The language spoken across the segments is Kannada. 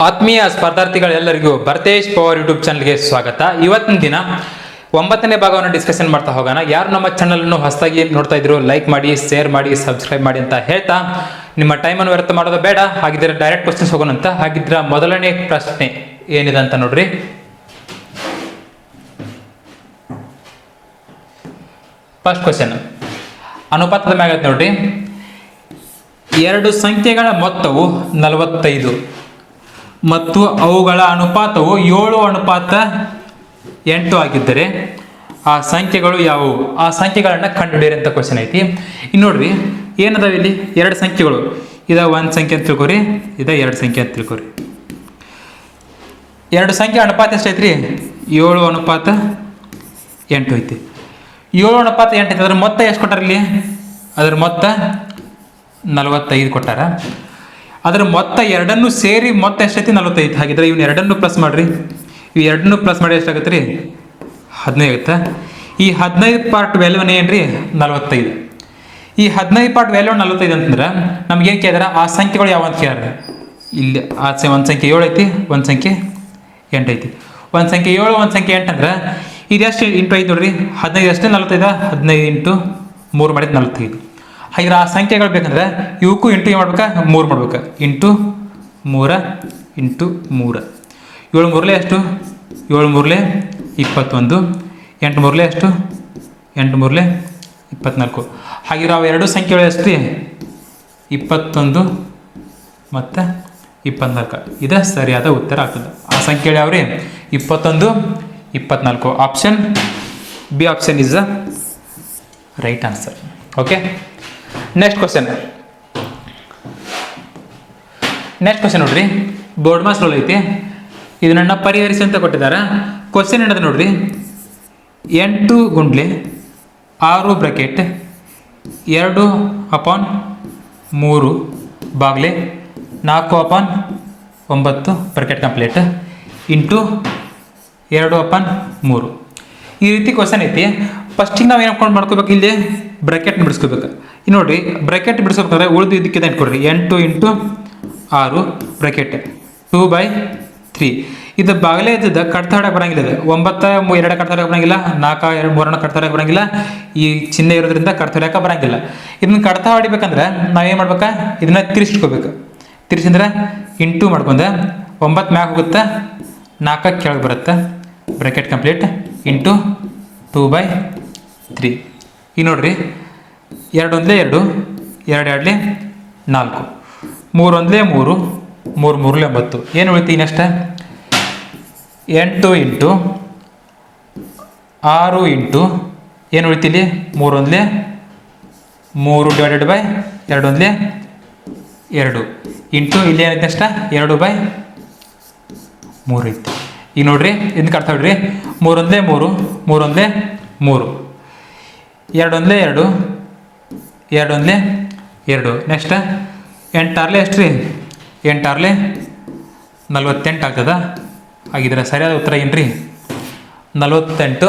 ಆತ್ಮೀಯ ಸ್ಪರ್ಧಾರ್ಥಿಗಳೆಲ್ಲರಿಗೂ ಭರತೇಶ್ ಪವರ್ ಯೂಟ್ಯೂಬ್ ಚಾನಲ್ಗೆ ಸ್ವಾಗತ. ಇವತ್ತಿನ ದಿನ 9ನೇ ಭಾಗವನ್ನು ಡಿಸ್ಕಷನ್ ಮಾಡ್ತಾ ಹೋಗೋಣ. ಯಾರು ನಮ್ಮ ಚಾನಲನ್ನು ಹೊಸದಾಗಿ ನೋಡ್ತಾ ಇದ್ರು ಲೈಕ್ ಮಾಡಿ, ಶೇರ್ ಮಾಡಿ, ಸಬ್ಸ್ಕ್ರೈಬ್ ಮಾಡಿ ಅಂತ ಹೇಳ್ತಾ ನಿಮ್ಮ ಟೈಮನ್ನು ವ್ಯರ್ಥ ಮಾಡೋದು ಬೇಡ. ಹಾಗಿದ್ರೆ ಡೈರೆಕ್ಟ್ ಕ್ವಶನ್ಸ್ ಹೋಗೋಣ ಅಂತ. ಹಾಗಿದ್ರೆ ಮೊದಲನೇ ಪ್ರಶ್ನೆ ಏನಿದೆ ಅಂತ ನೋಡ್ರಿ. ಫಸ್ಟ್ ಕ್ವಶನ್ ಅನುಪಾತದ ಮ್ಯಾಗ ನೋಡ್ರಿ. ಎರಡು ಸಂಖ್ಯೆಗಳ ಮೊತ್ತವು 45 ಮತ್ತು ಅವುಗಳ ಅನುಪಾತವು 7:8 ಆಗಿದ್ದರೆ ಆ ಸಂಖ್ಯೆಗಳು ಯಾವುವು? ಆ ಸಂಖ್ಯೆಗಳನ್ನ ಕಂಡುಹಿಡಿಯಿರಿ ಅಂತ ಕ್ವಶನ್ ಐತಿ. ಇನ್ನು ನೋಡ್ರಿ ಏನದಾವ ಇಲ್ಲಿ ಎರಡು ಸಂಖ್ಯೆಗಳು. ಇದ ಒಂದು ಸಂಖ್ಯೆ ಅಂತ ತಿಳ್ಕೊರಿ, ಇದ ಎರಡು ಸಂಖ್ಯೆ ಅಂತ ತಿಳ್ಕೊರಿ. ಎರಡು ಸಂಖ್ಯೆ ಅನುಪಾತ ಎಷ್ಟೈತ್ರಿ? 7:8 ಐತಿ. 7:8 ಐತಿ. ಅದ್ರ ಮೊತ್ತ ಎಷ್ಟು ಕೊಟ್ಟಾರ ಇಲ್ಲಿ? ಅದ್ರ ಮೊತ್ತ 45 ಕೊಟ್ಟಾರ. ಅದ್ರ ಮೊತ್ತ ಎರಡನ್ನು ಸೇರಿ ಮೊತ್ತ ಎಷ್ಟೈತಿ? 45. ಹಾಗಿದ್ರೆ ಇವ್ನ ಎರಡನ್ನು ಪ್ಲಸ್ ಮಾಡ್ರಿ. ಇವು ಎರಡನ್ನು ಪ್ಲಸ್ ಮಾಡಿ ಎಷ್ಟಾಗತ್ತೆ ರೀ? 15 ಆಗುತ್ತೆ. ಈ 15 ಪಾರ್ಟ್ ವ್ಯಾಲ್ಯೂ ಏನ್ರಿ? 45. ಈ 15 ಪಾರ್ಟ್ ವ್ಯಾಲ್ಯೂ 45 ಅಂತಂದ್ರೆ ನಮ್ಗೇನು ಕೇಳಿದಾರ? ಆ ಸಂಖ್ಯೆಗಳು ಯಾವ ಅಂತ ಕೇಳಿದ್ರೆ ಇಲ್ಲಿ ಒಂದು ಸಂಖ್ಯೆ 7 ಐತಿ, ಒಂದು ಸಂಖ್ಯೆ 8 ಐತಿ. ಒಂದು ಸಂಖ್ಯೆ 7, ಒಂದು ಸಂಖ್ಯೆ 8 ಅಂದ್ರೆ ಇದೆಷ್ಟು ಇಂಟು ಐದು ನೋಡ್ರಿ. 15 ಅಷ್ಟೇ 45. 15 ಇಂಟು 3 ಮಾಡಿದ್ದು 45. ಹಾಗೆ ಆ ಸಂಖ್ಯೆಗಳು ಬೇಕಂದ್ರೆ ಇವಕ್ಕೂ ಇಂಟು ಏನು ಮಾಡ್ಬೇಕಾ? 3 ಮಾಡ್ಬೇಕು. Into 3 into 3. 7 ಮೂರಲೆ ಎಷ್ಟು? 7 ಮೂರಲೆ 21. 8 ಮೂರಲೆ ಎಷ್ಟು? 8 ಮೂರಲೆ 24. ಹಾಗಿರೋ ಅವು ಎರಡು ಸಂಖ್ಯೆಗಳು ಎಷ್ಟು ರೀ? 21 ಮತ್ತು 24. ಇದು ಸರಿಯಾದ ಉತ್ತರ ಆಗ್ತದೆ. ಆ ಸಂಖ್ಯೆಗಳು ಯಾವ್ರಿ? 21, 24. Option B option is the right answer. Okay, next question ನೋಡ್ರಿ. ಬೋರ್ಡ್ ಮಾಸ್ ರೂಲ್ ಐತಿ. ಇದನ್ನ ಪರಿಹರಿಸಿ ಅಂತ ಕೊಟ್ಟಿದ್ದಾರೆ. ಕ್ವಶನ್ ಏನದ ನೋಡ್ರಿ. 8 ಗುಂಡ್ಲೆ 6 ಬ್ರಾಕೆಟ್ 2/3 ಬಾಗ್ಲೆ 4/9 ಬ್ರಾಕೆಟ್ ಕಂಪ್ಲೀಟ್ ಇಂಟು 2/3. ಈ ರೀತಿ ಕ್ವಶನ್ ಐತಿ. ಫಸ್ಟಿಗೆ ನಾವು ಏನು ಮಾಡ್ಕೋಬೇಕು? ಇಲ್ಲಿ ಬ್ರಾಕೆಟ್ ಬಿಡಿಸ್ಕೋಬೇಕು. ಇನ್ನು ನೋಡ್ರಿ, ಬ್ರಾಕೆಟ್ ಬಿಡಿಸ್ಬೇಕಾದ್ರೆ ಉಳಿದು ಇದಕ್ಕೆ ಏನು ಕೊಡ್ರಿ? 8 ಇಂಟು 6 ಬ್ರಾಕೆಟ್ 2/3. ಇದು ಬಾಗಲೇ ಇದ್ದದ ಕಟ್ತಾ ಹೊಡಕ್ಕೆ ಬರಂಗಿಲ್ಲ. ಇದು 9 2 ಕಟ್ತಾ ಹೊಡಕ್ಕೆ ಬರಂಗಿಲ್ಲ. 4 2 3 ಕಟ್ತಾ ಹೊಡಕ್ಕೆ ಬರಂಗಿಲ್ಲ. ಈ ಚಿಹ್ನೆ ಇರೋದ್ರಿಂದ ಕಟ್ತಾ ಹೊಡಕ್ಕೆ ಬರಂಗಿಲ್ಲ. ಇದನ್ನ ಕಟ್ತಾ ಹೊಡಿಬೇಕಂದ್ರೆ ನಾವೇನು ಮಾಡ್ಬೇಕಾ? ಇದನ್ನ ತಿರ್ಸ್ಕೋಬೇಕು. ತಿರ್ಸಿಂದ್ರೆ ಇಂಟು ಮಾಡ್ಕೊಂಡೆ 9 ಮ್ಯಾಗ ಹೋಗುತ್ತೆ, 4 ಕೆಳಗೆ ಬರುತ್ತೆ. Bracket complete into 2/3. ಈಗ ನೋಡ್ರಿ, 2 1 2, 2 2 4, 3 1 3, 3 3 9. ಏನು ಉಳಿತು ನೆಕ್ಸ್ಟ್? 8 ಇಂಟು 6 ಇಂಟು ಏನು ಉಳಿತಿಲ್ಲಿ? 3 1 3 ಡಿವೈಡೆಡ್ ಬೈ 2 1 2 ಇಂಟು ಇಲ್ಲಿ ಏನೈತೆ ನೆಕ್ಸ್ಟ್? 2/3 ಐತಿ. ಈಗ ನೋಡ್ರಿ, ಇದನ್ನ ಕಟ್ತಾ ಬಿಡ್ರಿ. 3 1 3, 3 1 3, 2 1 2, 2 1 2. ನೆಕ್ಸ್ಟ್ 8 6 ಎಷ್ಟು ರೀ? 8 6 48 ಆಗ್ತದ. ಹಾಗಿದ್ರೆ ಸರಿಯಾದ ಉತ್ತರ ಏನ್ರಿ? 48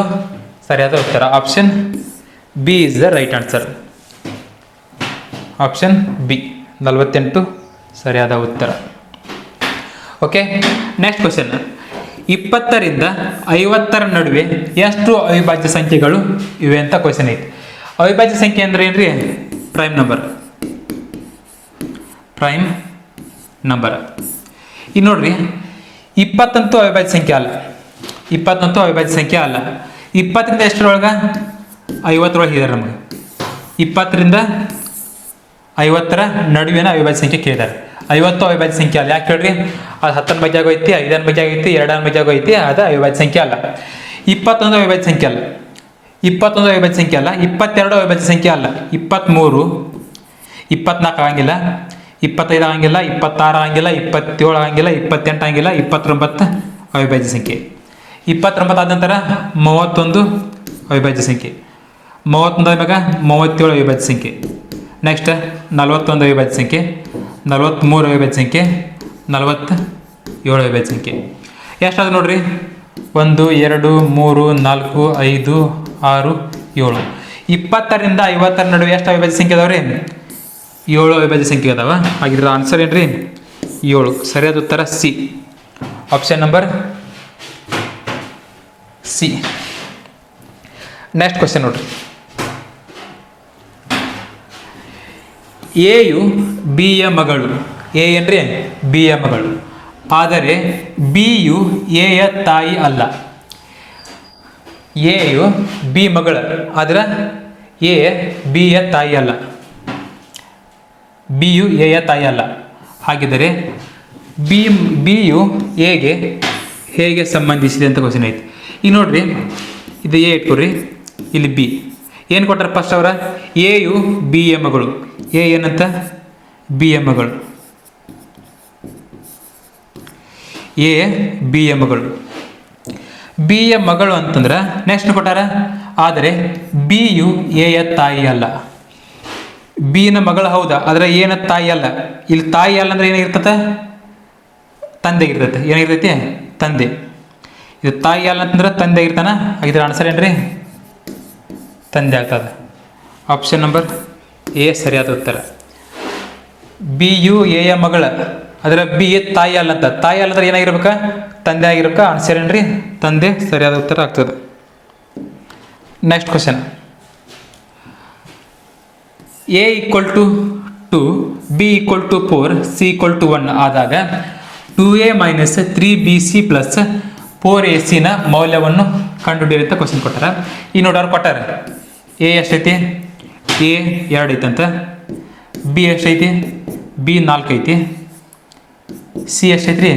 ಸರಿಯಾದ ಉತ್ತರ. Option B is the right answer. Option B 48 ಸರಿಯಾದ ಉತ್ತರ. Okay, next question. 20 ರಿಂದ 50 ನಡುವೆ ಎಷ್ಟು ಅವಿಭಾಜ್ಯ ಸಂಖ್ಯೆಗಳು ಇವೆ ಅಂತ ಕ್ವಶನ್ ಐತಿ. ಅವಿಭಾಜ್ಯ ಸಂಖ್ಯೆ ಅಂದ್ರೆ ಏನ್ರಿ? Prime number. Prime number. ಈಗ ನೋಡ್ರಿ, 20 ಅಂತೂ ಅವಿಭಾಜ್ಯ ಸಂಖ್ಯೆ ಅಲ್ಲ. 20 ಅಂತೂ ಅವಿಭಾಜ್ಯ ಸಂಖ್ಯೆ ಅಲ್ಲ. 20 ರಿಂದ ಎಷ್ಟರೊಳಗೆ? 50 ಒಳಗೆ ಇದ್ದಾರೆ ನಮಗೆ. 20 ರಿಂದ 50 ನಡುವಿನ ಅವಿಭಾಜ್ಯ ಸಂಖ್ಯೆ ಕೇಳಿದ್ದಾರೆ. 50 ಅವಿಭಾಜ್ಯ ಸಂಖ್ಯೆ ಅಲ್ಲ. ಯಾಕೆ ಹೇಳ್ರಿ? ಅದು 10ನ ಬಗ್ಗೆ ಆಗೋಯ್ತಿ, 5ನ ಬಗ್ಗೆ ಆಗೈತಿ, 2ನ ಬಗ್ಗೆ ಆಗೋಯ್ತಿ. ಅದು ಅವಿಭಾಜ್ಯ ಸಂಖ್ಯೆ ಅಲ್ಲ. 21 ಅವಿಭಾಜ್ಯ ಸಂಖ್ಯೆ ಅಲ್ಲ. 21 ಅವಿಭಾಜ್ಯ ಸಂಖ್ಯೆ ಅಲ್ಲ. 22 ಅವಿಭಾಜ್ಯ ಸಂಖ್ಯೆ ಅಲ್ಲ. 23, 24 ಆಗಂಗಿಲ್ಲ, 25 ಆಗಂಗಿಲ್ಲ, 26 ಆಗಂಗಿಲ್ಲ, 27 ಆಗಂಗಿಲ್ಲ, 28 ಆಗಂಗಿಲ್ಲ, 29 ಅವಿಭಾಜ್ಯ ಸಂಖ್ಯೆ. 29 ಆದ ನಂತರ 31 ಅವಿಭಾಜ್ಯ ಸಂಖ್ಯೆ. 31 ಆದ್ಮ್ಯಾಗ 37 ಅವಿಭಾಜ್ಯ ಸಂಖ್ಯೆ. ನೆಕ್ಸ್ಟ್ 41 ಅವಿಭಾಜ್ಯ ಸಂಖ್ಯೆ, 43 ಅವಿಭಾಜ್ಯ ಸಂಖ್ಯೆ, 47 ಅವಿಭಾಜ್ಯ ಸಂಖ್ಯೆ. ಎಷ್ಟಾದ ನೋಡ್ರಿ? 1 2 3 4 5 6 7. 20 ರಿಂದ 50 ನಡುವೆ ಎಷ್ಟು ಅವಿಭಾಜ್ಯ ಸಂಖ್ಯೆ ಅದಾವ್ರಿ? 7 ಅವಿಭಾಜ್ಯ ಸಂಖ್ಯೆ ಅದಾವ. ಹಾಗಿದ್ರೆ ಆನ್ಸರ್ ಏನ್ರಿ? 7. ಸರಿಯಾದ ಉತ್ತರ C. Option number C. Next question ನೋಡ್ರಿ. ಎಯು ಬಿಯ ಮಗಳು. ಎ ಏನ್ರಿ ಬಿಯ ಮಗಳು, ಆದರೆ ಬಿಯು ಎಯ ತಾಯಿ ಅಲ್ಲ. ಎಯು ಬಿ ಮಗಳ, ಆದರೆ ಎ ಬಿಯ ತಾಯಿ ಅಲ್ಲ. ಬಿಯು ಎಯ ತಾಯಿ ಅಲ್ಲ. ಹಾಗಿದ್ದರೆ ಬಿಯು ಎಗೆ ಹೇಗೆ ಸಂಬಂಧಿಸಿದೆ ಅಂತ ಕ್ವಶನ್ ಐತಿ. ಈಗ ನೋಡ್ರಿ, ಇದು ಎ ಇಟ್ಕೊಡ್ರಿ, ಇಲ್ಲಿ ಬಿ ಏನು ಕೊಟ್ಟಾರ ಫಸ್ಟ್ ಅವರ. ಎಯು ಬಿಯ ಮಗಳು. ಎ ಏನಂತ ಬಿಯ ಮಗಳು. ಎ ಬಿಯ ಮಗಳು. ಬಿಯ ಮಗಳು ಅಂತಂದ್ರೆ ನೆಕ್ಸ್ಟ್ ಕೊಟ್ಟಾರ, ಆದರೆ ಬಿಯು ಎಯ ತಾಯಿ ಅಲ್ಲ. ಬಿನ ಮಗಳು ಹೌದಾ, ಆದರೆ ಏನ ತಾಯಿ ಅಲ್ಲ. ಇಲ್ಲಿ ತಾಯಿ ಅಲ್ಲ ಅಂದ್ರೆ ಏನಾಗಿರ್ತದೆ, ತಂದೆ ಇರ್ತೈತೆ. ಏನಾಗಿರ್ತೈತಿ, ತಂದೆ. ಇದು ತಾಯಿ ಅಲ್ಲ ಅಂತಂದ್ರೆ ತಂದೆ ಆಗಿರ್ತಾನ. ಇದ್ರ ಆನ್ಸರ್ ಏನ್ರಿ, ತಂದೆ ಆಗ್ತದೆ. ಆಪ್ಷನ್ ನಂಬರ್ ಎ ಸರಿಯಾದ ಉತ್ತರ. ಬಿ ಯು ಎಯ ಮಗಳ, ಅದರ ಬಿ ತಾಯಿ ಅಲ್ಲ ಅಂತ. ತಾಯಿ ಅಲ್ಲ ಅಂದ್ರೆ ಏನಾಗಿರ್ಬೇಕ, ತಂದೆ ಆಗಿರ್ಬೇಕ. ಆನ್ಸರ್ ಏನ್ರಿ, ತಂದೆ ಸರಿಯಾದ ಉತ್ತರ ಆಗ್ತದೆ. Next question. A equal to 2, B equal to 4, C equal to 1 ಆದಾಗ 2a minus 3bc plus 4ac ನ ಮೌಲ್ಯವನ್ನು ಕಂಡುಹಿಡಿಯಿರಿ ಅಂತ ಕ್ವಶನ್ ಕೊಟ್ಟಾರ. ಈ ನೋಡೋರು ಕೊಟ್ಟಾರ. ಎ ಎಷ್ಟೈತಿ, ಎ 2 ಐತಂತ. ಬಿ ಎಷ್ಟೈತಿ, ಬಿ 4 ಐತಿ. ಸಿ ಎಷ್ಟೈತ್ರಿ,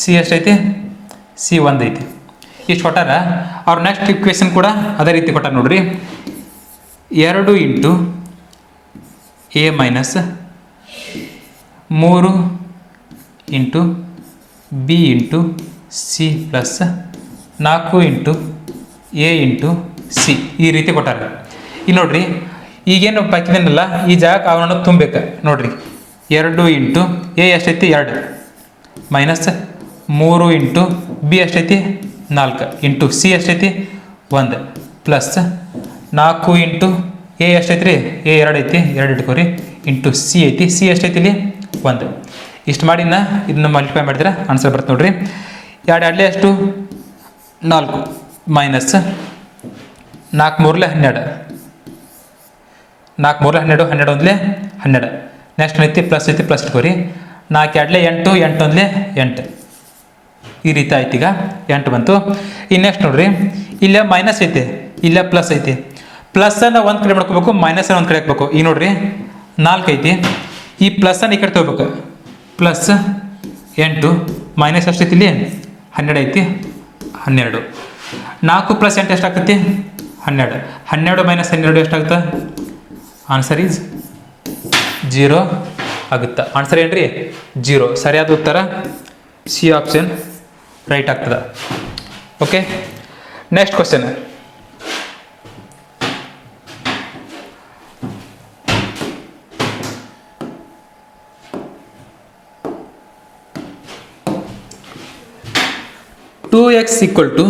ಸಿ ಎಷ್ಟೈತಿ, ಸಿ 1 ಐತಿ. ಇಷ್ಟು ಕೊಟ್ಟಾರ. ಅವ್ರ ನೆಕ್ಸ್ಟ್ ಇಕ್ವೇಶನ್ ಕೂಡ ಅದೇ ರೀತಿ ಕೊಟ್ಟಾರ ನೋಡ್ರಿ. 2 into A minus 3 into B into C plus 4 into A into C, ಈ ರೀತಿ ಕೊಟ್ಟಾರ. ಈಗ ನೋಡ್ರಿ, ಈಗೇನು ಬಾಕಿದೇನಲ್ಲ, ಈ ಜಾಗಕ್ಕೆ ಅವನನ್ನು ತುಂಬಬೇಕು. ನೋಡ್ರಿ, 2 ಇಂಟು ಎ ಎಷ್ಟೈತಿ 2 ಮೈನಸ್ 3 ಇಂಟು ಬಿ ಎಷ್ಟೈತಿ 4 ಇಂಟು ಸಿ ಎಷ್ಟೈತಿ 1 ಪ್ಲಸ್ 4 ಇಂಟು ಎ ಎಷ್ಟೈತಿ ರೀ, ಎ 2 ಐತಿ, 2 ಇಟ್ಕೋರಿ, ಇಂಟು ಸಿ ಐತಿ, ಸಿ ಎಷ್ಟೈತಿ ಇಲ್ಲಿ 1. ಇಷ್ಟು ಮಾಡಿನ ಇದನ್ನ ಮಲ್ಟಿಪ್ಲೈ ಮಾಡಿದ್ರೆ ಆನ್ಸರ್ ಬರುತ್ತೆ ನೋಡ್ರಿ. 2 2 ಎಷ್ಟು 4 ಮೈನಸ್ 4 3 12, 4 3 12, 12 1 12. ನೆಕ್ಸ್ಟ್ ಐತಿ ಪ್ಲಸ್ ಐತಿ, ಪ್ಲಸ್ ಇಟ್ಕೋರಿ. 4 2 8, 8 1 8. ಈ ರೀತಿ ಆಯ್ತು. ಈಗ 8 ಬಂತು. ಇನ್ನು ನೆಕ್ಸ್ಟ್ ನೋಡ್ರಿ, ಇಲ್ಲೇ ಮೈನಸ್ ಐತಿ, ಇಲ್ಲೇ ಪ್ಲಸ್ ಐತಿ. ಪ್ಲಸ್ಸನ್ನು ಒಂದು ಕಡೆ ಮಾಡ್ಕೋಬೇಕು, ಮೈನಸನ್ನು ಒಂದು ಕಡೆ ಹಾಕ್ಬೇಕು. ಈಗ ನೋಡ್ರಿ, 4 ಐತಿ, ಈ ಪ್ಲಸ್ಸನ್ನು ಈ ಕಡೆ ತೊಗೋಬೇಕು. ಪ್ಲಸ್ 8 ಮೈನಸ್ ಎಷ್ಟೈತಿ ಇಲ್ಲಿ 12 ಐತಿ, 12. 4 ಪ್ಲಸ್ 8 ಎಷ್ಟಾಗ್ತೈತಿ 12. 12 ಮೈನಸ್ 12 ಎಷ್ಟಾಗುತ್ತೆ, ಆನ್ಸರ್ ಈಸ್ 0 ಆಗುತ್ತೆ. ಆನ್ಸರ್ ಏನ್ರಿ 0. ಸರಿಯಾದ ಉತ್ತರ ಸಿ ಆಪ್ಷನ್ ರೈಟ್ ಆಗ್ತದೆ. Okay, next question. Two X equal to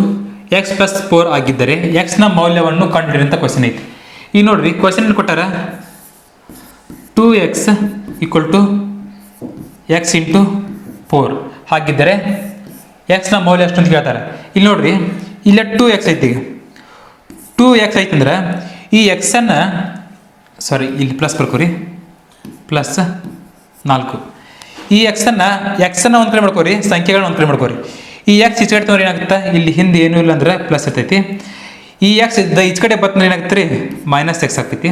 X plus 4 ಆಗಿದ್ದರೆ ಎಕ್ಸ್ನ ಮೌಲ್ಯವನ್ನು ಕಂಡುಹಿಡಿಯಿರಿ ಅಂತ ಕ್ವಶನ್ ಐತಿ. ಈಗ ನೋಡ್ರಿ, ಕ್ವಶನ್ ಕೊಟ್ಟಾರ 2x equal to X into 4 ಹಾಗಿದ್ದರೆ ಎಕ್ಸ್ನ ಮೌಲ್ಯ ಎಷ್ಟು ಅಂತ ಕೇಳ್ತಾರೆ. ಇಲ್ಲಿ ನೋಡ್ರಿ, ಇಲ್ಲೇ 2x ಐತಿ. 2x ಐತಂದ್ರೆ ಈ ಎಕ್ಸನ್ನು, ಸಾರಿ ಇಲ್ಲಿ ಪ್ಲಸ್ ಬರ್ಕೋರಿ, ಪ್ಲಸ್ 4. ಈ ಎಕ್ಸನ್ನು ಒಂದು ಕಡೆ ಮಾಡ್ಕೋರಿ, ಸಂಖ್ಯೆಗಳನ್ನ ಒಂದು ಕಡೆ ಮಾಡ್ಕೋರಿ. ಈ ಎಕ್ಸ್ ಈಚೆ ಕಡೆ ತಂದ್ರೆ ಏನಾಗುತ್ತೆ, ಇಲ್ಲಿ ಹಿಂದೆ ಏನೂ ಇಲ್ಲ ಅಂದ್ರೆ ಪ್ಲಸ್ ಇರ್ತೈತಿ. ಈ ಎಕ್ಸ್ ಈಚೆ ಕಡೆ ಬತ್ತಂದ್ರೆ ಏನಾಗುತ್ತೆ ರೀ, ಮೈನಸ್ ಎಕ್ಸ್ ಆಗ್ತೈತಿ,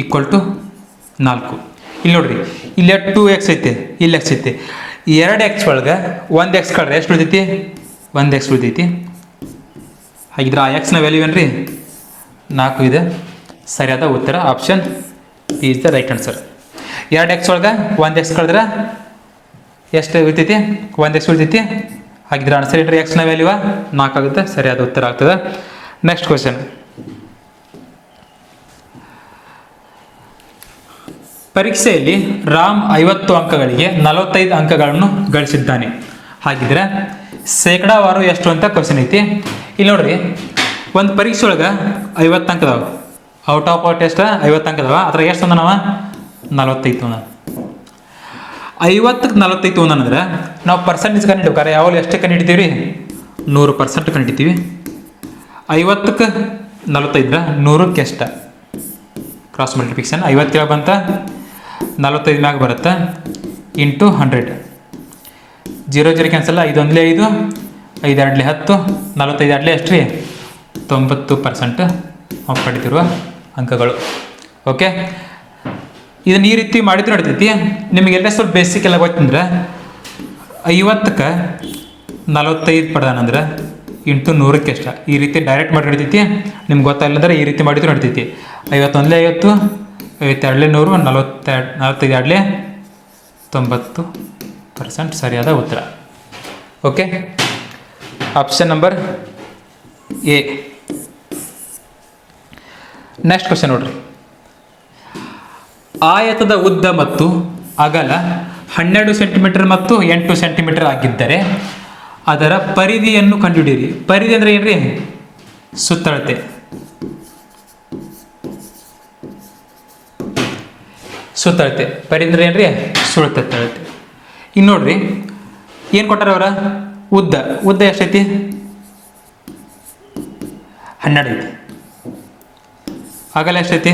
ಈಕ್ವಲ್ ಟು 4. ಇಲ್ಲಿ ನೋಡ್ರಿ, ಇಲ್ಲೇ 2x ಐತಿ, ಇಲ್ಲಿ ಎಕ್ಸ್ ಐತಿ. 2x ಒಳಗೆ 1x ಕಳ್ರೆ ಎಷ್ಟು ಉಳಿತೈತಿ, 1x ಉಳಿತೈತಿ. ಹಾಗಿದ್ರೆ ಆ ಎಕ್ಸ್ನ ವ್ಯಾಲ್ಯೂ ಏನ್ರಿ 4 ಇದೆ. ಸರಿಯಾದ ಉತ್ತರ option is the right answer. 2x ಒಳಗೆ 1x ಕಳೆದ್ರೆ ಎಷ್ಟು ಉಳಿತೈತಿ, 1x ಉಳಿತೈತಿ. ಹಾಗಿದ್ರೆ ಆನ್ಸರ್ ಏನ್ರಿ, ಎಕ್ಸ್ನ ವ್ಯಾಲ್ಯೂ 4 ಆಗುತ್ತೆ. ಸರಿಯಾದ ಉತ್ತರ ಆಗ್ತದೆ. Next question. ಪರೀಕ್ಷೆಯಲ್ಲಿ ರಾಮ್ 50 ಅಂಕಗಳಿಗೆ 45 ಅಂಕಗಳನ್ನು ಗಳಿಸಿದ್ದಾನೆ. ಹಾಗಿದ್ರೆ ಶೇಕಡಾವಾರು ಎಷ್ಟು ಅಂತ ಕ್ವಶನ್ ಐತಿ. ಇಲ್ಲಿ ನೋಡ್ರಿ, ಒಂದು ಪರೀಕ್ಷೆ ಒಳಗೆ 50 ಅಂಕದವು, ಔಟ್ ಆಫ್ ಟೆಸ್ಟ್ 50 ಅಂಕ ಅದಾವ, ಅದ್ರ ಎಷ್ಟು ತಂದ ನಾವು 45 ತೊಂದ. 50ಕ್ಕೆ 45 ತೊಂದನಂದ್ರೆ ನಾವು ಪರ್ಸೆಂಟೇಜ್ ಕಂಡಿಡ್ಬೇಕಾರೆ ಯಾವಾಗಲೂ ಎಷ್ಟು ಕಂಡಿಡ್ತೀವಿ ರೀ? 100% ಕಂಡಿಡ್ತೀವಿ. 50ಕ್ಕೆ 45 100ಕ್ಕೆ ಎಷ್ಟ ಕ್ರಾಸ್ ಮಲ್ಟಿಪ್ಲಿಕೇಶನ್ 50 ಕೆಳಗೆ ಬಂತ 45 ಮ್ಯಾಗ ಬರುತ್ತೆ ಇಂಟು 100. 0 0 ಕ್ಯಾನ್ಸಲ್, 5 1 5, 5 2 10, 45 2 ಎಷ್ಟು ರೀ? 90% ನಾವು ಪಡಿತಿರುವ ಅಂಕಗಳು. ಓಕೆ, ಇದನ್ನು ಈ ರೀತಿ ಮಾಡಿದ್ರು ನಡಿತೈತಿ. ನಿಮಗೆಲ್ಲ ಸ್ವಲ್ಪ ಬೇಸಿಕ್ ಎಲ್ಲ ಗೊತ್ತಂದ್ರೆ 50ಕ್ಕೆ 45 ಪಡೆದಾನಂದ್ರೆ ಇಂಟು 100ಕ್ಕೆ ಎಷ್ಟ, ಈ ರೀತಿ ಡೈರೆಕ್ಟ್ ಮಾಡಿ ನಡಿತೈತಿ. ನಿಮ್ಗೆ ಗೊತ್ತಾಗಿಲ್ಲ ಅಂದ್ರೆ ಈ ರೀತಿ ಮಾಡಿದ್ರು ನಡಿತೈತಿ. 51 50, 52 100, 45 2 90% ಸರಿಯಾದ ಉತ್ತರ. Okay, option number A. Next question ನೋಡ್ರಿ. ಆಯತದ ಉದ್ದ ಮತ್ತು ಅಗಲ 12 ಸೆಂಟಿಮೀಟರ್ ಮತ್ತು 8 ಸೆಂಟಿಮೀಟರ್ ಆಗಿದ್ದರೆ ಅದರ ಪರಿಧಿಯನ್ನು ಕಂಡುಹಿಡಿಯಿರಿ. ಪರಿಧಿ ಅಂದ್ರೆ ಏನ್ರಿ? ಸುತ್ತಳತೆ. ಸುತ್ತಳತೆ ಪರಿಧಿ ಅಂದ್ರೆ ಏನ್ರಿ? ಸುತ್ತಳತೆ. ಇನ್ನು ನೋಡ್ರಿ ಏನು ಕೊಟ್ಟಾರ ಅವರ? ಉದ್ದ. ಉದ್ದ ಎಷ್ಟೈತಿ? 12 ಐತಿ. ಅಗಲ ಎಷ್ಟೈತಿ?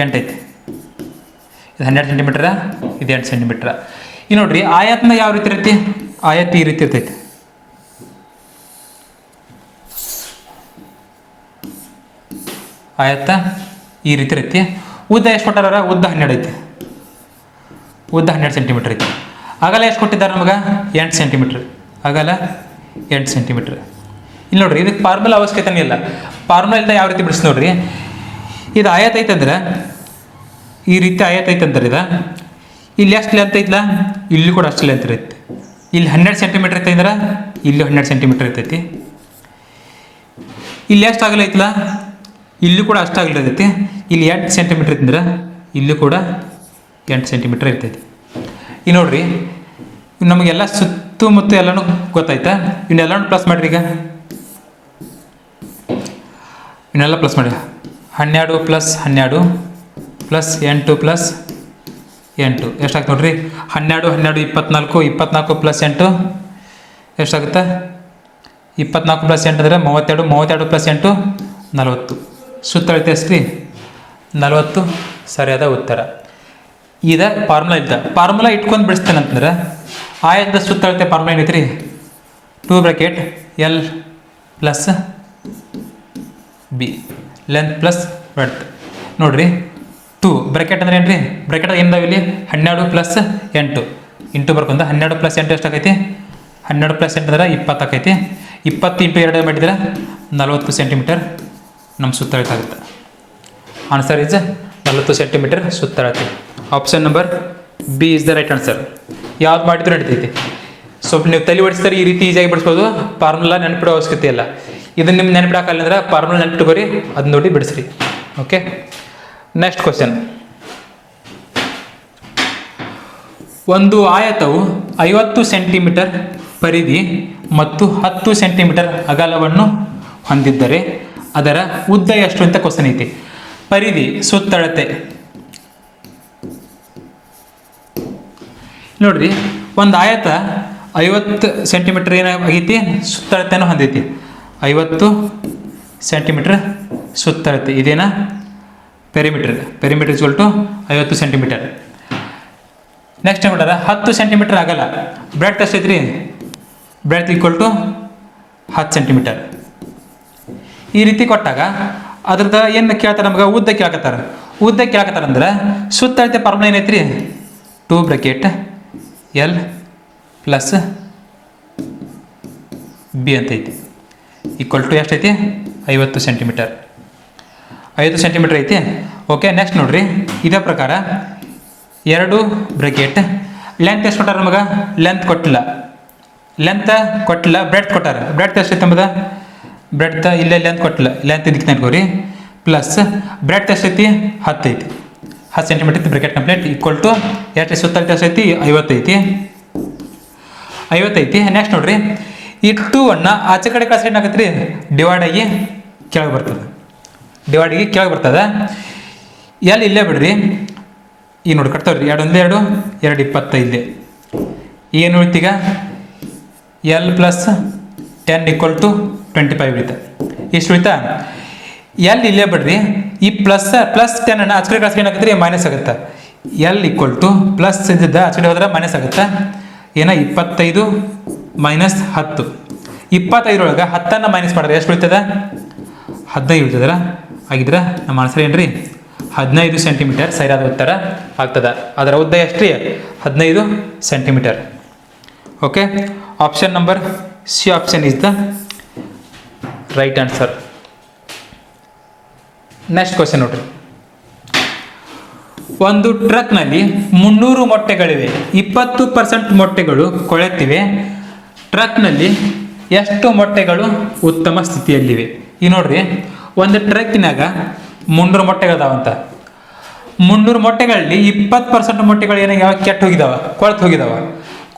8 ಐತಿ. ಇದು 12 ಸೆಂಟಿಮೀಟ್ರ, ಇದು 8 ಸೆಂಟಿಮೀಟ್ರ. ಇನ್ನು ನೋಡ್ರಿ ಆಯತ್ನ ಯಾವ ರೀತಿ ಇರ್ತೈತಿ? ಆಯತ್ ಈ ರೀತಿ ಇರ್ತೈತಿ. ಆಯತ್ತ ಈ ರೀತಿ ಇರ್ತೈತಿ. ಉದ್ದ ಎಷ್ಟು ಕೊಟ್ಟಾರ? ಉದ್ದ 12 ಐತಿ. ಉದ್ದ 12 ಸೆಂಟಿಮೀಟ್ರ್ ಐತಿ. ಅಗಲ ಎಷ್ಟು ಕೊಟ್ಟಿದ್ದಾರೆ ನಮಗೆ? 8 ಸೆಂಟಿಮೀಟ್ರ್. ಅಗಲ 8 ಸೆಂಟಿಮೀಟ್ರ್. ಇಲ್ಲಿ ನೋಡ್ರಿ ಇದಕ್ಕೆ ಫಾರ್ಮುಲಾ ಅವಶ್ಯಕತೆನೇ ಇಲ್ಲ. ಫಾರ್ಮುಲಾ ಇಲ್ಲದ ಯಾವ ರೀತಿ ಬಿಡಿಸಿ ನೋಡ್ರಿ. ಇದು ಆಯತ್ ಐತಂದ್ರೆ ಈ ರೀತಿ ಆಯತ್ ಐತಂದ್ರೆ ಇಲ್ಲಿ ಎಷ್ಟು ಲೆಂತ್ ಐತಲ್ಲ, ಇಲ್ಲಿ ಕೂಡ ಅಷ್ಟು ಲೆಂತ್ ಇರ್ತೈತಿ. ಇಲ್ಲಿ 12 ಸೆಂಟಿಮೀಟ್ರ್ ಐತೆ ಅಂದ್ರೆ ಇಲ್ಲಿ 12 ಸೆಂಟಿಮೀಟ್ರ್ ಇರ್ತೈತಿ. ಇಲ್ಲಿ ಎಷ್ಟು ಆಗಲ ಐತಲ್ಲ, ಇಲ್ಲಿ ಕೂಡ ಅಷ್ಟು ಆಗಲಿರ್ತೈತಿ. ಇಲ್ಲಿ 8 ಸೆಂಟಿಮೀಟ್ರ್ ಐತಂದ್ರೆ ಇಲ್ಲಿ ಕೂಡ 8 ಸೆಂಟಿಮೀಟ್ರ್ ಇರ್ತೈತಿ. ಈಗ ನೋಡ್ರಿ ನಮಗೆಲ್ಲ ಸುತ್ತಮುತ್ತ ಎಲ್ಲನೂ ಗೊತ್ತಾಯ್ತಾ? ಇವನ್ನೆಲ್ಲನೂ ಪ್ಲಸ್ ಮಾಡಿರಿ. ಈಗ ಇವನ್ನೆಲ್ಲ ಪ್ಲಸ್ ಮಾಡಿ 12 ಪ್ಲಸ್ 12 ಪ್ಲಸ್ 8 ಪ್ಲಸ್ 8 ಎಷ್ಟಾಗ್ತದೆ ನೋಡ್ರಿ? 12 12 24, 24 ಪ್ಲಸ್ 8 ಎಷ್ಟಾಗುತ್ತೆ? 24 ಪ್ಲಸ್ 8 ಅಂದರೆ 32, 32 ಪ್ಲಸ್ 8 40. ಸುತ್ತಳತೆ ಎಷ್ಟು ರೀ? 40 ಸರಿಯಾದ ಉತ್ತರ. ಇದ ಫಾರ್ಮುಲಾ ಇದ್ದ ಫಾರ್ಮುಲಾ ಇಟ್ಕೊಂಡು ಬಿಡಿಸ್ತೇನೆ ಅಂತಂದ್ರೆ ಆಯತದ ಸುತ್ತಳತೆ ಫಾರ್ಮುಲಾ ಏನೈತೆ ರೀ? 2 bracket L plus B length plus breadth. ನೋಡ್ರಿ 2 ಬ್ರಾಕೆಟ್ ಅಂದ್ರೆ ಏನು ರೀ? ಬ್ರಾಕೆಟ್ ಏನಿದಾವೆ ಇಲ್ಲಿ? 12 ಪ್ಲಸ್ 8 ಇಂಟು ಬರ್ಕೊಂಡ 12 ಪ್ಲಸ್ 8 ಎಷ್ಟಾಗೈತಿ? 12 ಪ್ಲಸ್ 8 ಅಂದ್ರೆ 20 ಆಕೈತಿ. 20 ಇಂಟು 2 ಮಾಡಿದ್ರೆ 40 ಸೆಂಟಿಮೀಟರ್ ನಮ್ಮ ಸುತ್ತಳತೆ ಆಗುತ್ತೆ. ಆನ್ಸರ್ ಇಸ್ 40 ಸೆಂಟಿಮೀಟರ್ ಸುತ್ತಳತೆ. Option number B is the right answer. ಯಾವ್ದು ಮಾಡಿದ್ರು ನಡೀತೈತಿ. ಸ್ವಲ್ಪ ನೀವು ತಲೆ ಓಡಿಸ್ತಾರೆ ಈ ರೀತಿ ಈಸಿಯಾಗಿ ಬಿಡಿಸ್ಬೋದು. ಫಾರ್ಮುಲಾ ನೆನಪಿಡೋ ಅವಶ್ಯಕತೆ ಇಲ್ಲ. ಇದನ್ನು ನಿಮ್ಗೆ ನೆನಪಿಡೋಕ್ಕಲ್ಲ ಅಂದ್ರೆ ಫಾರ್ಮುಲಾ ನೆನಪಿಟ್ಕೋರಿ, ಅದು ನೋಡಿ ಬಿಡಿಸ್ರಿ. Okay, next question. ಒಂದು ಆಯತವು 50 ಸೆಂಟಿಮೀಟರ್ ಪರಿಧಿ ಮತ್ತು 10 ಸೆಂಟಿಮೀಟರ್ ಅಗಲವನ್ನು ಹೊಂದಿದ್ದರೆ ಅದರ ಉದ್ದ ಎಷ್ಟು ಅಂತ ಕ್ವಶನ್ ಐತಿ. ಪರಿಧಿ ಸುತ್ತಳತೆ ನೋಡ್ರಿ. ಒಂದು ಆಯತ 50 ಸೆಂಟಿಮೀಟರ್ ಏನಾಗೈತಿ? ಸುತ್ತಳತೆಯನ್ನು ಹೊಂದೈತಿ. 50 ಸೆಂಟಿಮೀಟರ್ ಸುತ್ತಳತೆ ಇದೇನಾ? Perimeter. Perimeter equal to 50 centimetre. Next ಏನು ಕೊಟ್ಟಾರ? 10 ಸೆಂಟಿಮೀಟರ್ ಅಗಲ. ಬ್ರೆಡ್ತ್ ಎಷ್ಟೈತ್ರಿ? Breadth equal to 10 centimetre. ಈ ರೀತಿ ಕೊಟ್ಟಾಗ ಅದ್ರದ್ದು ಏನು ಕೇಳ್ತಾರೆ ನಮ್ಗೆ? ಉದ್ದ ಕೇಳಕತ್ತಾರ. ಉದ್ದ ಕೇಳಕತ್ತಾರ ಅಂದ್ರೆ ಸುತ್ತಳತೆ ಫಾರ್ಮುಲಾ ಏನೈತ್ರಿ? 2 ಬ್ರಾಕೆಟ್ L ಪ್ಲಸ್ ಬಿ ಅಂತ ಐತಿ ಈಕ್ವಲ್ ಟು ಎಷ್ಟೈತಿ? 50 ಸೆಂಟಿಮೀಟರ್. 50 ಸೆಂಟಿಮೀಟರ್ ಐತಿ. ಓಕೆ, ನೆಕ್ಸ್ಟ್ ನೋಡ್ರಿ ಇದೇ ಪ್ರಕಾರ 2 ಬ್ರಾಕೆಟ್ ಲೆಂತ್ ಎಷ್ಟು ಕೊಟ್ಟಾರ ನಮಗೆ? ಲೆಂತ್ ಕೊಟ್ಟಿಲ್ಲ. ಬ್ರೆಡ್ತ್ ಕೊಟ್ಟಾರ. ಬ್ರೆಡ್ತ್ ಎಷ್ಟೈತಿ ಎಂಬುದ? ಬ್ರೆಡ್ತ್ ಇಲ್ಲೇ ಲೆಂತ್ ಕೊಟ್ಟಿಲ್ಲ. ಲೆಂತ್ ಇದಕ್ಕೆ ನೆನ್ಕೋರಿ ಪ್ಲಸ್ ಬ್ರೆಡ್ತ್ ಎಷ್ಟೈತಿ? 10 ಐತಿ. 10 ಸೆಂಟಿಮೀಟರ್ ಐತಿ ಬ್ರಾಕೆಟ್ ಕಂಪ್ಲೀಟ್ ಈಕ್ವಲ್ ಟು ಎಷ್ಟು? ಸುತ್ತಳತೆ ಎಷ್ಟೈತಿ? 50 ಐತಿ. 50 ಐತಿ. ನೆಕ್ಸ್ಟ್ ನೋಡ್ರಿ ಈ 2 ಅನ್ನ ಆಚೆ ಕಡೆ ಕಳಿಸಿ ಏನಾಗತ್ತೆ ರೀ? ಡಿವೈಡ್ ಆಗಿ ಕೆಳಗೆ ಬರ್ತದೆ. ಡಿವೈಡಿಗೆ ಕೆಳಗೆ ಬರ್ತದೆ. ಎಲ್ ಇಲ್ಲೇ ಬಿಡ್ರಿ, ಈಗ ನೋಡಿ ಕಟ್ತಾವ್ರಿ, 2 1 2 2 25. ಏನು ಉಳಿತೀಗ ಎಲ್ ಪ್ಲಸ್ 10 = 25 ಉಳಿತಾ. ಎಷ್ಟು ಉಳಿತಾ? ಎಲ್ ಇಲ್ಲೇ ಬಿಡ್ರಿ, ಈ ಪ್ಲಸ್ 10 ಆಚೆ ಕಡೆ ಏನಾಗುತ್ತೆ ಮೈನಸ್ ಆಗುತ್ತೆ. ಎಲ್ = ಪ್ಲಸ್ ಇದ್ದಿದ್ದ ಆಚೆ ಹೋದ್ರೆ ಮೈನಸ್ ಆಗುತ್ತೆ. 25 ಮೈನಸ್ 10. 25 10 ಮೈನಸ್ ಮಾಡಿದ್ರೆ ಎಷ್ಟು ಉಳಿತದ? 15 ಉಳಿತದಲ್ಲ. ಆಗಿದ್ರೆ ನಮ್ಮ ಆನ್ಸರ್ ಏನ್ರಿ? 15 ಸೆಂಟಿಮೀಟರ್ ಸರಿಯಾದ ಉತ್ತರ ಆಗ್ತದೆ. ಅದರ ಉದ್ದ ಎಷ್ಟು? 15 centimetre. Okay, option number C option is the right answer. Next question ನೋಡ್ರಿ. ಒಂದು ಟ್ರಕ್ನಲ್ಲಿ 300 ಮೊಟ್ಟೆಗಳಿವೆ. 20% ಮೊಟ್ಟೆಗಳು ಕೊಳೆತಿವೆ. ಟ್ರಕ್ನಲ್ಲಿ ಎಷ್ಟು ಮೊಟ್ಟೆಗಳು ಉತ್ತಮ ಸ್ಥಿತಿಯಲ್ಲಿವೆ? ಈ ನೋಡ್ರಿ, ಒಂದು ಟ್ರಕ್ಕಿನಾಗ 300 ಮೊಟ್ಟೆಗಳಿದಾವಂತ. 300 ಮೊಟ್ಟೆಗಳಲ್ಲಿ 20% ಮೊಟ್ಟೆಗಳು ಏನಾಗ್ಯಾವ? ಕೆಟ್ಟು ಹೋಗಿದಾವ,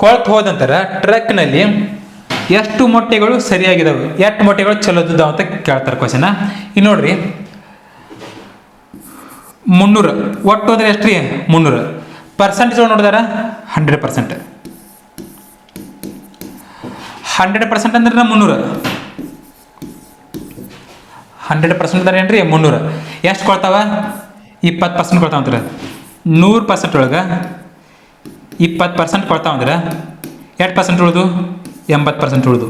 ಕೊಳ್ತು ಹೋದ ನಂತರ ಟ್ರಕ್ನಲ್ಲಿ ಎಷ್ಟು ಮೊಟ್ಟೆಗಳು ಸರಿಯಾಗಿದ್ದಾವೆ, ಎಷ್ಟು ಮೊಟ್ಟೆಗಳು ಚಲೋದಿದ್ದಾವೆ ಅಂತ ಕೇಳ್ತಾರೆ ಕ್ವಶನ. ಈ ನೋಡ್ರಿ, 300 ಒಟ್ಟು ಅಂದ್ರೆ ಎಷ್ಟು ರೀ? 300 ಪರ್ಸೆಂಟೇಜ್ ನೋಡಿದಾರ 100%. 100% ಅಂದ್ರೆ 300. 100% ಅಂದ್ರೆ ಏನ್ರಿ? 300. ಎಷ್ಟು ಕೊಳ್ತಾವ? 20% ಕೊಳ್ತಾವ ಅಂತಾರೆ. 100% ಒಳಗೆ 20% ಕೊಳ್ತಾವ ಅಂದ್ರೆ 8% ಉಳಿದು 80% ಉಳಿದು.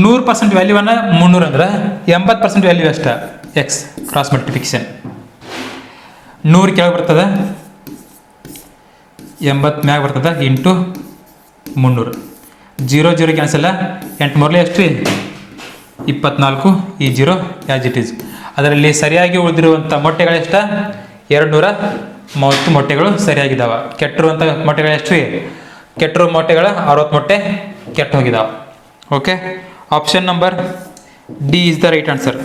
100% ವ್ಯಾಲ್ಯೂವನ್ನು 300 ಅಂದ್ರೆ 80% ವ್ಯಾಲ್ಯೂ ಅಷ್ಟ. ಎಕ್ಸ್ ಕ್ರಾಸ್ ಮಲ್ಟಿಪ್ಲಿಕೇಶನ್ 100 ಕೆಳಗೆ ಬರ್ತದೆ, 80 ಮ್ಯಾಗ ಬರ್ತದೆ, ಇಂಟು 300. 0 0 ಕ್ಯಾನ್ಸಲ್. 8 3 ಎಷ್ಟು? 24. ಈ 0 ಆ್ಯಸ್ ಇಟ್ ಈಸ್. ಅದರಲ್ಲಿ ಸರಿಯಾಗಿ ಉಳಿದಿರುವಂಥ ಮೊಟ್ಟೆಗಳೆಷ್ಟ? 230 ಮೊಟ್ಟೆಗಳು ಸರಿಯಾಗಿದ್ದಾವೆ. ಕೆಟ್ಟಿರುವಂಥ ಮೊಟ್ಟೆಗಳು ಎಷ್ಟು? ಕೆಟ್ಟಿರೋ ಮೊಟ್ಟೆಗಳು 60 ಮೊಟ್ಟೆ ಕೆಟ್ಟು ಹೋಗಿದ್ದಾವೆ. Okay, option number D is the right answer.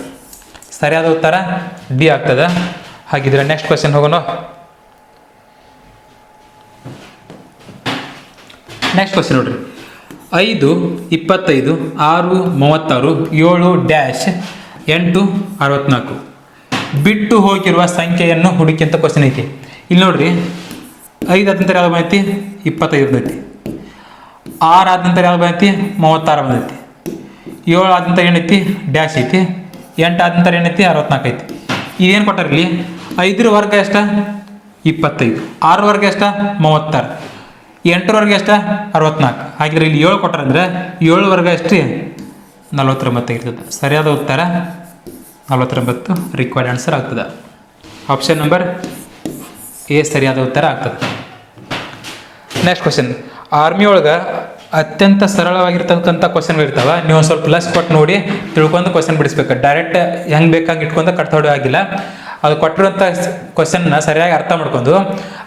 ಸರಿಯಾದ ಉತ್ತರ ಡಿ ಆಗ್ತದೆ. ಹಾಗಿದ್ರೆ ನೆಕ್ಸ್ಟ್ ಕ್ವಶನ್ ಹೋಗೋಣ. ನೆಕ್ಸ್ಟ್ ಕ್ವಶನ್ ನೋಡ್ರಿ. 5 25 6 36 7 ಡ್ಯಾಶ್ 8 64 ಬಿಟ್ಟು ಹೋಗಿರುವ ಸಂಖ್ಯೆಯನ್ನು ಹುಡುಕಿ ಅಂತ ಕ್ವಶನ್ ಐತಿ. ಇಲ್ಲಿ ನೋಡ್ರಿ, 5 ಆದ ನಂತರ ಯಾವ್ದು ಬಂದೈತಿ? 25 ಬಂದೈತಿ. 6 ಆದ ನಂತರ ಯಾವ್ದು ಬಂದೈತಿ? 36 ಬಂದೈತಿ. 7 ಆದ ನಂತರ ಏನೈತಿ? ಡ್ಯಾಶ್ ಐತಿ. 8 ಆದ ನಂತರ ಏನೈತಿ? 64 ಐತಿ. ಇದೇನು ಕೊಟ್ಟಾರಲ್ಲಿ? 5 ವರ್ಗ ಎಷ್ಟ? 25. 6 ವರ್ಗ ಎಷ್ಟ? 36. 8 ವರ್ಗ ಎಷ್ಟ? 64. ಹಾಗಿದ್ರೆ ಇಲ್ಲಿ 7 ಕೊಟ್ಟಾರಂದ್ರೆ 7 ವರ್ಗ ಎಷ್ಟು? 49 ಇರ್ತದೆ. ಸರಿಯಾದ ಉತ್ತರ 49 ರಿಕ್ವೈರ್ಡ್ ಆನ್ಸರ್ ಆಗ್ತದೆ. ಆಪ್ಷನ್ ನಂಬರ್ ಎ ಸರಿಯಾದ ಉತ್ತರ ಆಗ್ತದೆ. Next question. ಆರ್ಮಿ ಒಳಗೆ ಅತ್ಯಂತ ಸರಳವಾಗಿರ್ತಕ್ಕಂಥ ಕ್ವಶನ್ಗಳು ಇರ್ತಾವೆ. ನೀವು ಒಂದು ಸ್ವಲ್ಪ ಪ್ಲಸ್ ಕೊಟ್ಟು ನೋಡಿ ತಿಳ್ಕೊಂಡು ಕ್ವಶನ್ ಬಿಡಿಸ್ಬೇಕು. ಡೈರೆಕ್ಟ್ ಹೆಂಗೆ ಬೇಕಂಗೆ ಇಟ್ಕೊಂಡು ಕಟ್ ಹೊಡೆಯೋ ಆಗಿಲ್ಲ. ಅದು ಕೊಟ್ಟಿರೋಂಥ ಕ್ವಶನ್ನ ಸರಿಯಾಗಿ ಅರ್ಥ ಮಾಡ್ಕೊಂಡು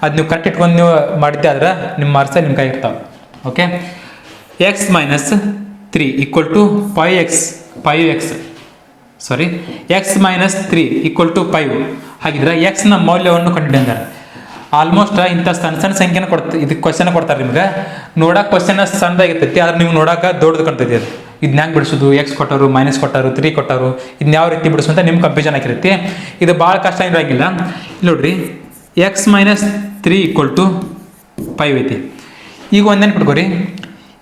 ಅದು ನೀವು ಕಟ್ ಇಟ್ಕೊಂಡು ನೀವು ಮಾಡಿದ್ದೆ ಆದ್ರೆ ನಿಮ್ಮ ಮಾರ್ಕ್ಸ್ ನಿಮ್ಮ ಕೈ ಇರ್ತಾವೆ. ಓಕೆ, x - 3 = 5x ಸಾರಿ x - 3 = 5. ಹಾಗಿದ್ರೆ ಎಕ್ಸ್ನ ಮೌಲ್ಯವನ್ನು ಕಂಡುಹಿಡಿದಾರೆ. ಆಲ್ಮೋಸ್ಟ್ ಇಂಥ ಸಣ್ಣ ಸಂಖ್ಯೆನ ಇದಕ್ಕೆ ಕ್ವಶನ್ ಕೊಡ್ತಾರೆ ನಿಮ್ಗೆ. ನೋಡಕ್ಕೆ ಕ್ವಶನ್ ಸಣ್ಣದಾಗಿರ್ತೈತಿ, ಆದ್ರೆ ನೀವು ನೋಡಕ್ಕೆ ದೊಡ್ಡದು ಕಾಣ್ತೈತಿ. ಅದು ಇದನ್ನ ಹೆಂಗೆ ಬಿಡಿಸೋದು? ಎಕ್ಸ್ ಕೊಟ್ಟರು, ಮೈನಸ್ ಕೊಟ್ಟರು, 3 ಕೊಟ್ಟರು, ಇದನ್ನ ಯಾವ ರೀತಿ ಬಿಡಿಸು ಅಂತ ನಿಮ್ಗೆ ಕನ್ಫ್ಯೂಷನ್ ಆಗಿರುತ್ತೆ. ಇದು ಭಾಳ ಕಷ್ಟ ಇರೋಂಗಿಲ್ಲ. ಇಲ್ಲಿ ನೋಡ್ರಿ, x - 3 = 5 ಐತಿ. ಈಗ ಒಂದೇನು ಬಿಟ್ಕೋರಿ,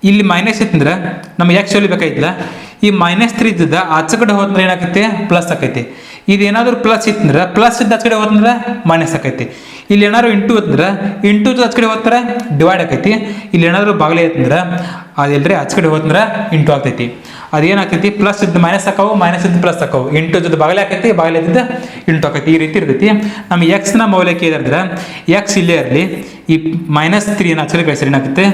ಇಲ್ಲಿ ಮೈನಸ್ ಐತಂದ್ರೆ ನಮ್ಗೆ ಎಕ್ಸ್ ವ್ಯಾಲ್ಯೂ ಬೇಕಾಗಿಲ್ಲ. ಈ -3 ಇದ್ದದ ಆಚೆ ಕಡೆ ಹೋದ್ರೆ ಏನಾಕೈತಿ? ಪ್ಲಸ್ ಆಕೈತಿ. ಇದೇನಾದ್ರೂ ಪ್ಲಸ್ ಇತ್ತಂದ್ರೆ ಪ್ಲಸ್ ಇದ್ದ ಆಚೆ ಕಡೆ ಹೋದ್ರೆ ಮೈನಸ್ ಆಕೈತಿ. ಇಲ್ಲಿ ಏನಾದ್ರು ಇಂಟು ಇತ್ತಂದ್ರೆ ಇಂಟು ಆಚೆ ಕಡೆ ಹೋಗ್ತಾರೆ ಡಿವೈಡ್ ಆಕೈತಿ. ಇಲ್ಲಿ ಏನಾದರೂ ಬಾಗಿಲೆ ಐತಂದ್ರೆ ಅದೆಲ್ಲರಿ ಆಚೆ ಕಡೆ ಹೋದ್ರೆ ಇಂಟು ಆಗ್ತೈತಿ. ಅದೇನಾಗ್ತೈತಿ? ಪ್ಲಸ್ ಇದ್ದು ಮೈನಸ್ ಹಾಕವು, ಮೈನಸ್ ಇದ್ದು ಪ್ಲಸ್ ಹಾಕವು, ಇಂಟು ಜೊತೆ ಬಾಗಿಲೆ ಆಕೈತಿ, ಬಾಗಿಲೆ ಇದ್ದ ಇಂಟು ಆಕೈತಿ. ಈ ರೀತಿ ಇರ್ತೈತಿ. ನಮ್ಗೆ ಎಕ್ಸ್ನ ಮೌಲ್ಯಕ್ಕೆ ಏನಾದ್ರೆ ಎಕ್ಸ್ ಇಲ್ಲೇ ಇರಲಿ, ಈ -3 ಆಚೆ ಕಡೆ ಕಳಿಸ್ರಿ ಏನಾಗುತ್ತೆ?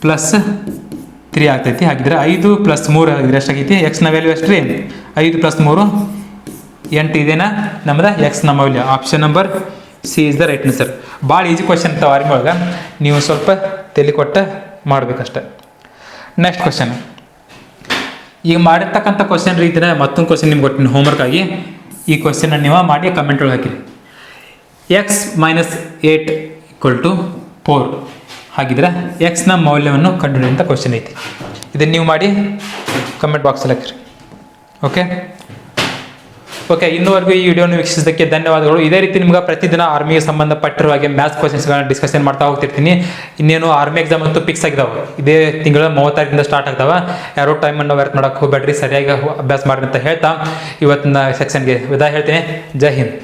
+3 ಆಗ್ತೈತಿ. ಹಾಗಿದ್ರೆ 5 + 3 ಆಗಿದ್ರೆ ಎಷ್ಟಾಗೈತಿ? ಎಕ್ಸ್ನ ವ್ಯಾಲ್ಯೂ ಎಷ್ಟು ರೀ? 5 + 3 8 ಇದೇನಾ ನಮ್ದು ಎಕ್ಸ್ನ ಮೌಲ್ಯ. Option number C is the right answer. ಭಾಳ ಈಸಿ ಕ್ವಶನ್ ಇರ್ತಾವೆ ಆರ್ಮಿ ಒಳಗೆ, ನೀವು ಸ್ವಲ್ಪ ತಲೆ ಕೊಟ್ಟು ಮಾಡಬೇಕಷ್ಟೆ. Next question. ಈಗ ಮಾಡಿರ್ತಕ್ಕಂಥ ಕ್ವಶನ್ ರೀತಿನ ಮತ್ತೊಂದು ಕ್ವಶನ್ ನಿಮ್ಗೆ ಕೊಟ್ಟಿನಿ ಹೋಮ್ವರ್ಕ್ ಆಗಿ. ಈ ಕ್ವಶನ್ ನೀವು ಮಾಡಿ ಕಮೆಂಟ್ ಒಳಗೆ ಹಾಕಿರಿ. x - 8 = 4. ಹಾಗಿದ್ರೆ ಎಕ್ಸ್ನ ಮೌಲ್ಯವನ್ನು ಕಂಡುಹಿಡಿಯುವಂಥ ಕ್ವಶನ್ ಐತಿ. ಇದನ್ನು ನೀವು ಮಾಡಿ ಕಮೆಂಟ್ ಬಾಕ್ಸಲ್ಲಿ ಹಾಕಿರಿ. ಓಕೆ, ಓಕೆ, ಇನ್ನೂವರೆಗೂ ಈ ವಿಡಿಯೋನ ವೀಕ್ಷಿಸಿದ್ದಕ್ಕೆ ಧನ್ಯವಾದಗಳು. ಇದೇ ರೀತಿ ನಿಮ್ಗೆ ಪ್ರತಿದಿನ ಆರ್ಮಿಗೆ ಸಂಬಂಧಪಟ್ಟಿರುವ ಹಾಗೆ ಮ್ಯಾಥ್ಸ್ ಕ್ವಶನ್ಸ್ಗಳನ್ನ ಡಿಸ್ಕಷನ್ ಮಾಡ್ತಾ ಹೋಗ್ತಿರ್ತೀನಿ. ಇನ್ನೇನು ಆರ್ಮಿ ಎಕ್ಸಾಮ್ ಅಂತೂ ಫಿಕ್ಸ್ ಆಗಿದಾವೆ, ಇದೇ ತಿಂಗಳ 30 ಸ್ಟಾರ್ಟ್ ಆಗ್ತಾವ. ಯಾರೋ ಟೈಮನ್ನು ವ್ಯರ್ಥ ಮಾಡೋಕೆ ಹೋಗ್ಬೇಡ್ರಿ, ಸರಿಯಾಗಿ ಅಭ್ಯಾಸ ಮಾಡ್ರಿ ಅಂತ ಹೇಳ್ತಾ ಇವತ್ತಿನ ಸೆಕ್ಷನ್ಗೆ ವಿದಾಯ ಹೇಳ್ತೀನಿ. ಜೈ ಹಿಂದ್.